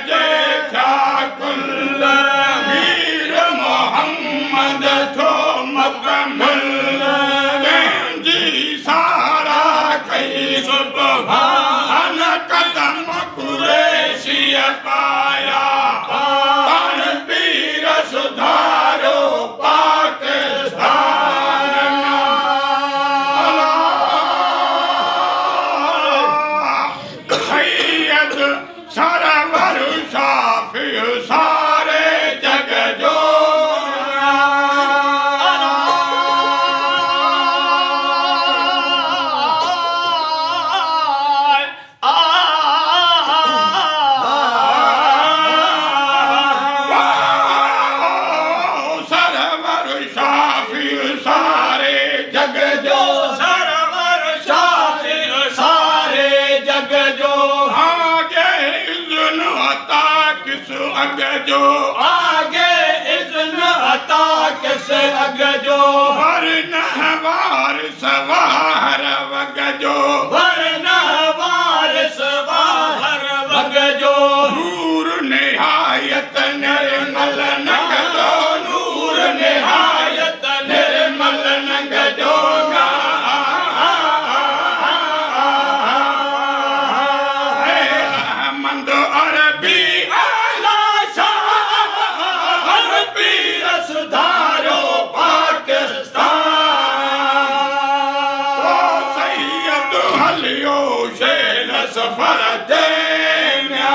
जे छा कुल वीर मोहम्मद थो मुकमिल कंहिंजी सारा कई सुभान कदम कुरैशीअ पाया पाण पीर सुधारो सारे जग जो सरवर शाफी सारे जग जो सरवर शाफी सारे जग जो आगे इज़्न अता किस अग जो आगे इज़्न अता किस अग जो वरना वारिस वाहर वग जो वरना वारिस वाहर वग जो नूर निहायत निर्मल नग जो नूर निहायत निर्मल नग जो सफर देना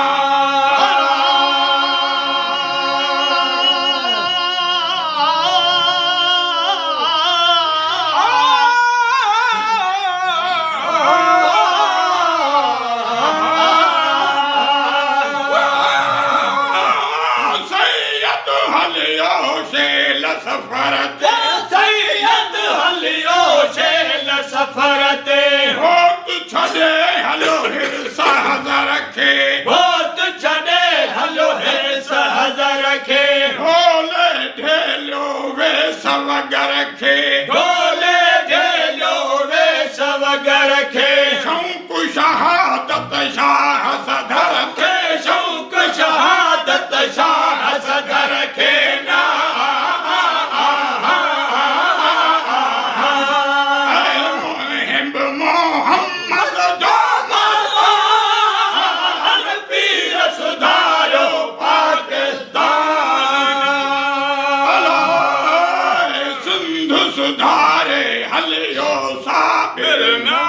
सैयद हलियो शेल सफर ते सैयद हलियो शेल सफर ते होत छड़े हलो हिरसा हज़र खे होत छड़े हलो हिरसा हज़र खे ढोले ढेलो वे सवगर खे ढोले ढेलो वे सवगर खे शौक़ शहादत शाह सदर खे शौक़ शहादत शाह सदर खे ना सुधारे हलियो साबिर ना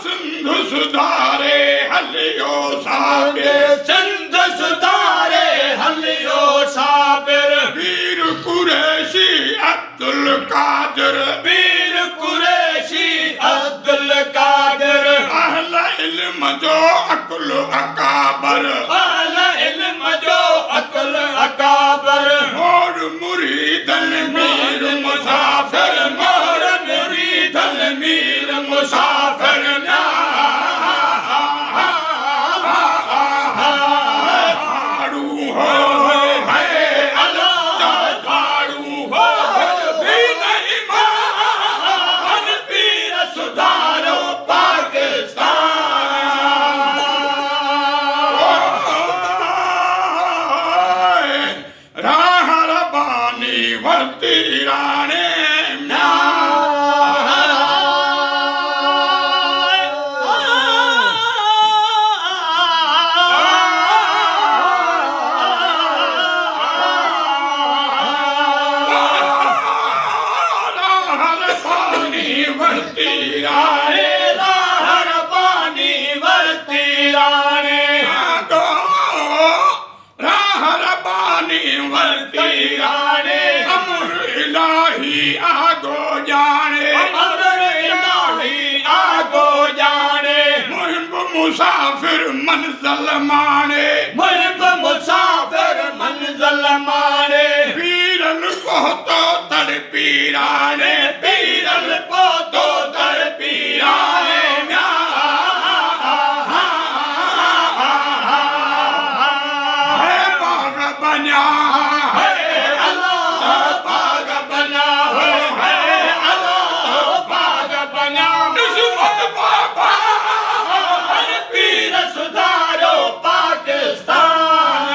सिंध सुधारे हलियो साबिर सिंध सुधारे हलियो साबिर वीर कुरैशी अब्दुल कादिर वीर कुरैशी अब्दुल कादिर अहल इल्म जो अकुल अकाबर अहल इल्म जो अकुल अकाबर मोर मुरीदन मीर मुसाफिर मोर मुरीदन मीर मुसाफिर ना वर्ती राणे वर्ती राणे हर पानी वर्ती राणे हर पानी वर्ती राणे अमर इलाही आगो जाने अमर इलाही आगो जाने मुहिब मुसाफिर मंज़िल माने मुहिब मुसाफिर मंज़िल माने पीरन पहुतो तड़ पीराने पीरन पहुतो तड़ पीराने बना है अल्लाह पाक बना है अल्लाह पाक बना दुश्मन बाबा हर पीर सुधारो पाकिस्तान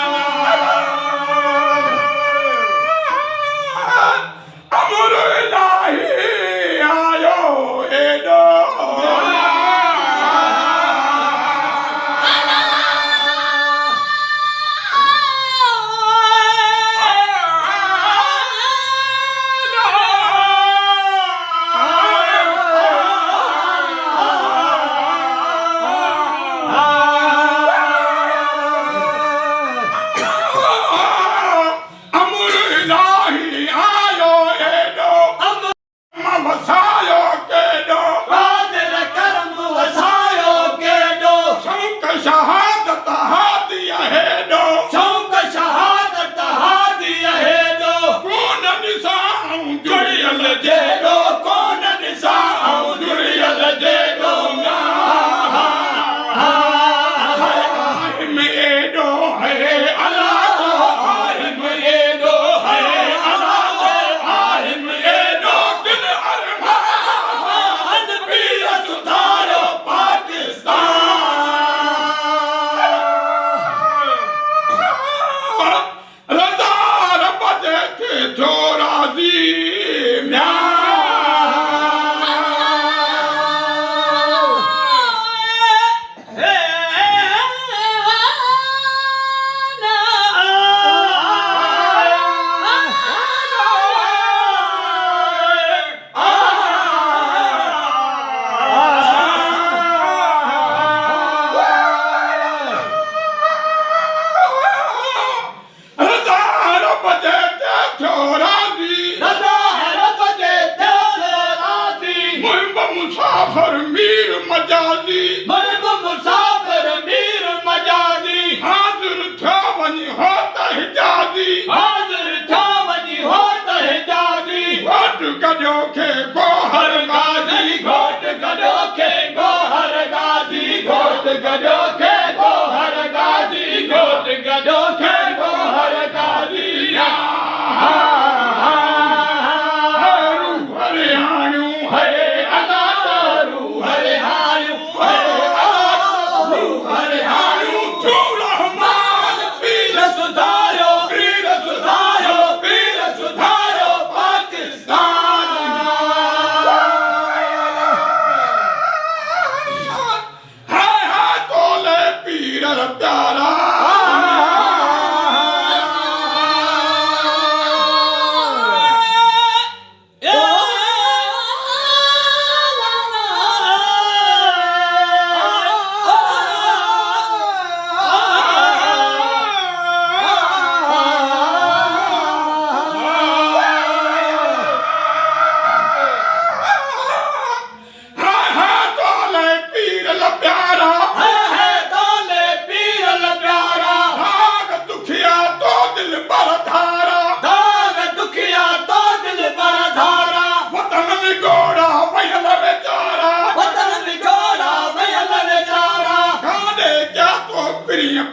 अमर इलाही आयो एडो मुसाफिर मीर मजाजी मुसाफिर मीर मजाजी हाजिर था वनी होता हिजाजी हाजिर था वनी होता हिजाजी घोट गजो के गोहर गाजी घोट गजो के गोहर गाजी घोट गजो के गोहर गाजी घोट गजो के गोहर गाजी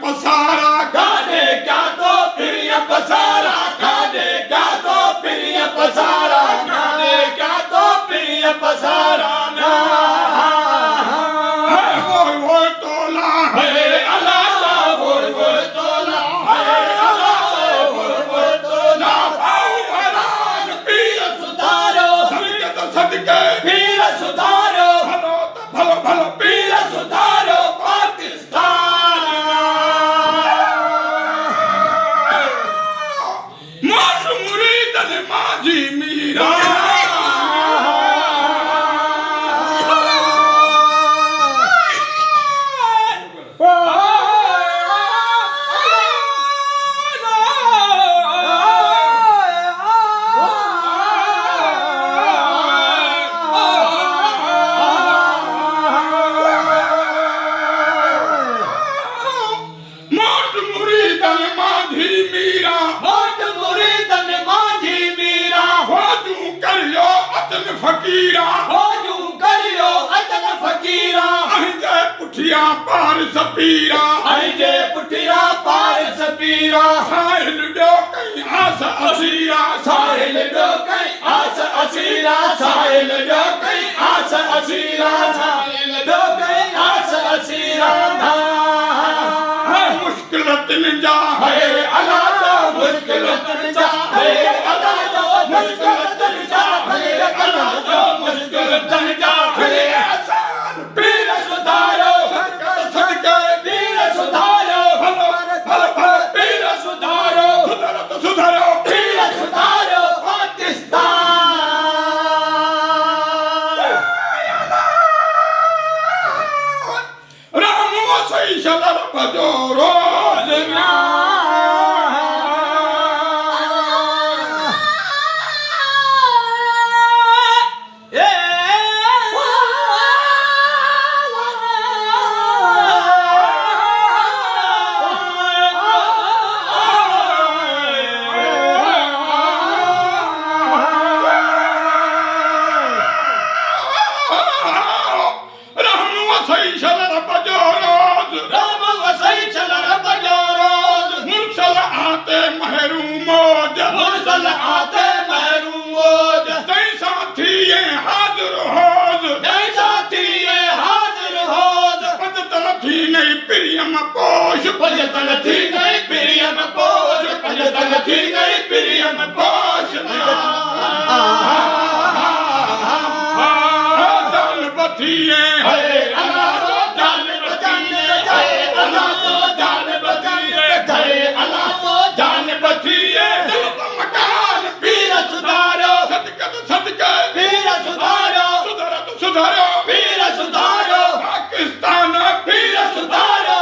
पसारा गाने क्या तो प्रिय पसारा गाने क्या तो प्रिय पसारा गाने क्या तो प्रिय पसारा ना वो तोला है अल्लाह वो तोला है अल्लाह वो तोला आओ हरान पीर सुधारो सदके तो सदके पीर सुधारो भलो तो भलो भलो पीर सुधारो पाकिस्तान माझी मीरा फकीरा हो जू करियो अचन फकीरा पुठिया पार सपीरा आई जे पुठिया पार सपीरा साहिल ॾियो कई आस असीरा साहिल ॾियो कई आस असीरा साहिल ॾियो कई आस असीरा साहिल ॾियो कई आस असीरा मुश्किलतन जा है अला जो मुश्किलतन जा है अला जो मुश्किलतन जा है अला जो मुश्किलतन जा है आसान पीर सुधारो सदके पीर सुधारो भलो पीर सुधारो सुधारो पीर सुधारो पाकिस्तान रामो सही शलर बजोरो पंजतन थी गई प्रियम पोष पंजतन थी गई प्रियम पोष जान बथिए है अल्लाह जान बचिए है अल्लाह जान बचिए है अल्लाह जान बचिए मकान पीर सुधारो सदके पीर सुधारो सुधारो पीर सुधारो पाकिस्तान पीर सुधारो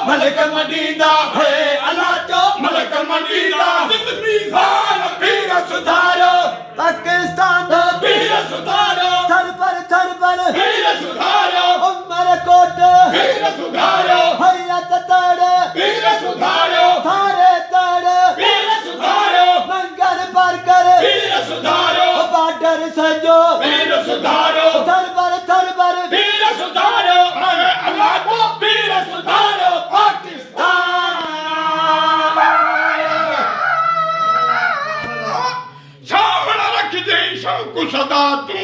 मलक मदीना है अल्लाह जो मलक मदीना जितनी खान पीर सुधारो पाकिस्तान पीर सुधारो थर पर पीर सुधारो उमरकोट पीर सुधारो हरियात तड़ पीर सुधारो थारे तड़ पीर सुधारो मंगर पर कर पीर सुधारो बॉर्डर सजो पीर सुधारो थर पर पीर सुधारो अल्लाह को पीर सुधारो पाकिस्तान सावण रख दे शौक सदा तू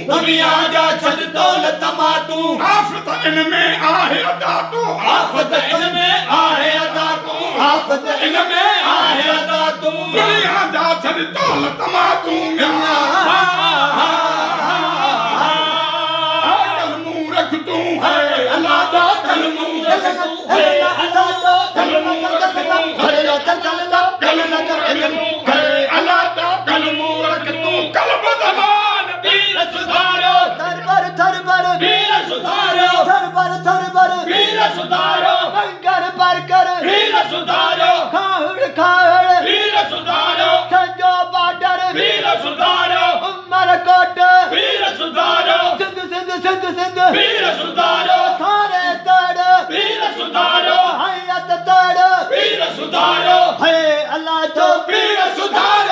दुनिया जा छद दौलत मातू आफत इनमें आहे अदा तू आफत इनमें आहे अदा तू आफत इनमें आहे अदा तू दुनिया जा छद दौलत मातू कलमू रख तू है अल्लाह दा कलमू रख तू है अल्लाह दा कलमू रख तू है कलमू है अल्लाह दा कलमू रख तू कलम जबान पीर सुधारो थर पर पीर सुधारो थर पर पीर सुधारो मंगर पर कर पीर सुधारो खाड़ पीर सुधारो सजो बॉर्डर वीर सुधारो उमरकोट वीर सुधारो सिंध सिंध सिंध सिंध वीर सुधारो थाने तड़ वीर सुधारो हयत तड़ वीर सुधारो है अल्लाह जो वीर सुधारो